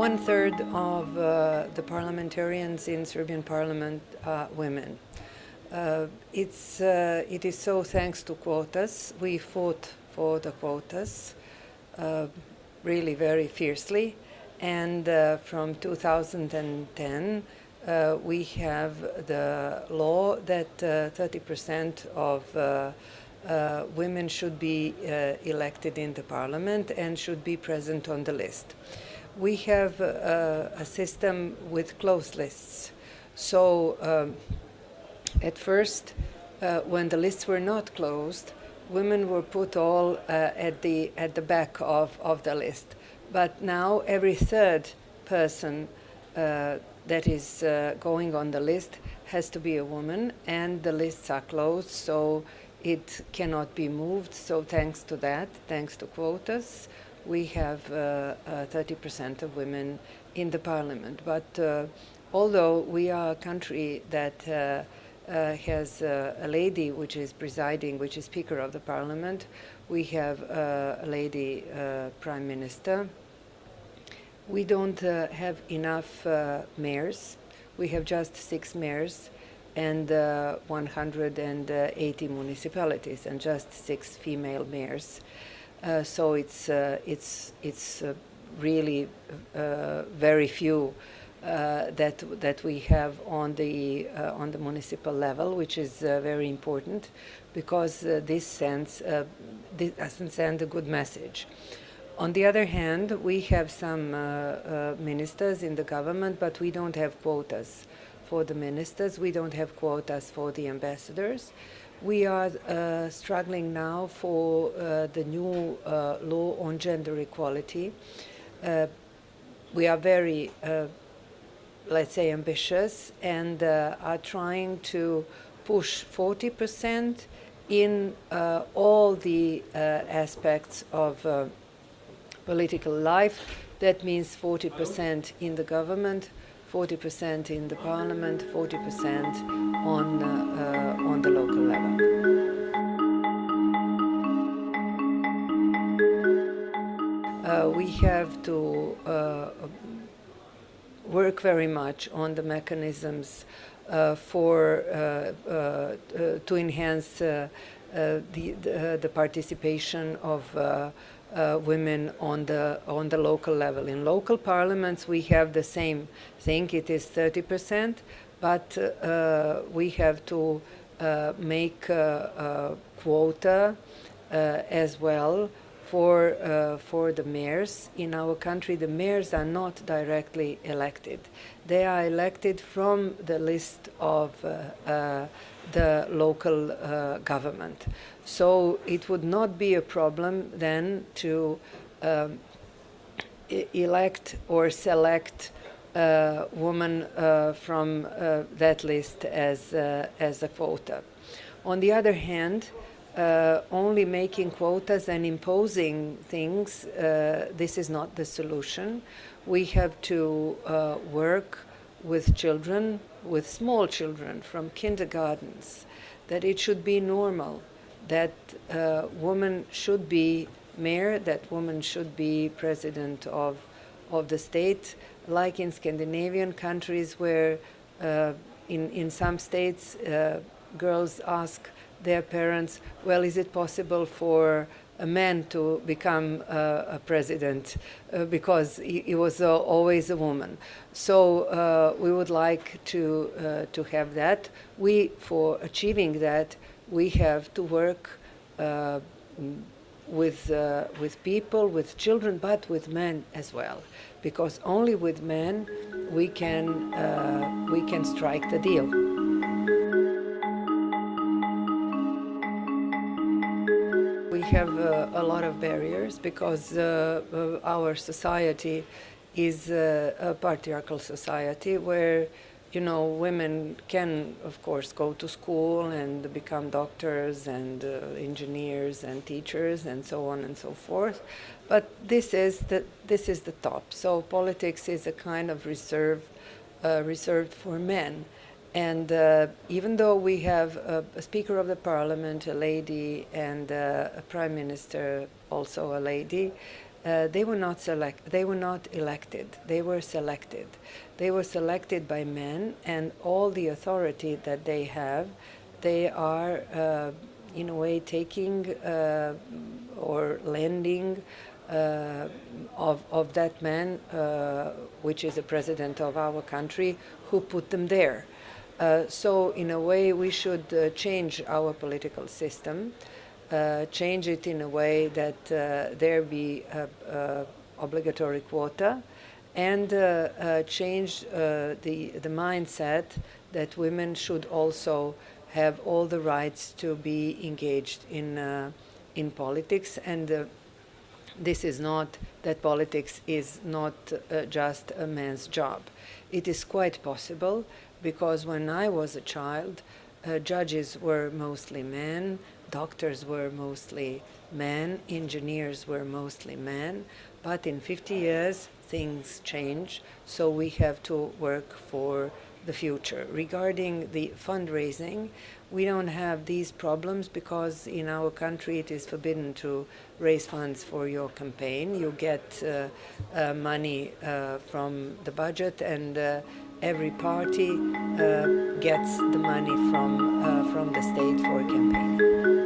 1/3 of the parliamentarians in Serbian parliament are women. It is so thanks to quotas. We fought for the quotas really very fiercely, and from 2010 we have the law that 30% of women should be elected in the parliament and should be present on the list. We have a system with closed lists. So at first, when the lists were not closed, women were put all at the back of the list. But now every third person that is going on the list has to be a woman, and the lists are closed, so it cannot be moved. So thanks to that, thanks to quotas, we have 30% of women in the parliament. But although we are a country that has a lady which is presiding, which is Speaker of the Parliament, we have a lady Prime Minister. We don't have enough mayors. We have just 6 mayors and 180 municipalities and just 6 female mayors. So it's really very few that we have on the municipal level, which is very important, because this doesn't send a good message. On the other hand, we have some ministers in the government, but we don't have quotas for the ministers. We don't have quotas for the ambassadors. We are struggling now for the new law on gender equality. We are very, let's say, ambitious, and are trying to push 40% in all the aspects of political life. That means 40% in the government, 40% in the parliament, 40% on the local level. We have to work very much on the mechanisms to enhance the participation of women on the local level. In local parliaments, we have the same thing. It is 30%, but we have to make a quota as well for the mayors. In our country, the mayors are not directly elected. They are elected from the list of the local government. So it would not be a problem then to elect or select a woman from that list as a quota. On the other hand, only making quotas and imposing things, this is not the solution. We have to work with children, with small children from kindergartens, that it should be normal, that women should be mayor, that women should be president of the state, like in Scandinavian countries where in some states girls ask their parents, well, is it possible for a man to become a president because he was always a woman. So we would like to have that. For achieving that, we have to work with people, with children, but with men as well, because only with men we can strike the deal. We have a lot of barriers because our society is a patriarchal society where, you know, women can, of course, go to school and become doctors and engineers and teachers and so on and so forth. But this is the top. So politics is a kind of reserved for men. And even though we have a Speaker of the Parliament, a lady, and a Prime Minister, also a lady, They were not elected. They were selected. They were selected by men, and all the authority that they have, they are in a way taking or lending of that man, which is the president of our country, who put them there. So in a way, we should change our political system, change it in a way that there be a obligatory quota, and change the mindset that women should also have all the rights to be engaged in politics. And this is not that politics is not just a man's job. It is quite possible, because when I was a child, judges were mostly men, doctors were mostly men, engineers were mostly men, but in 50 years things change, so we have to work for the future. Regarding the fundraising, we don't have these problems because in our country it is forbidden to raise funds for your campaign. You get money from the budget, and every party gets the money from the state for campaigning.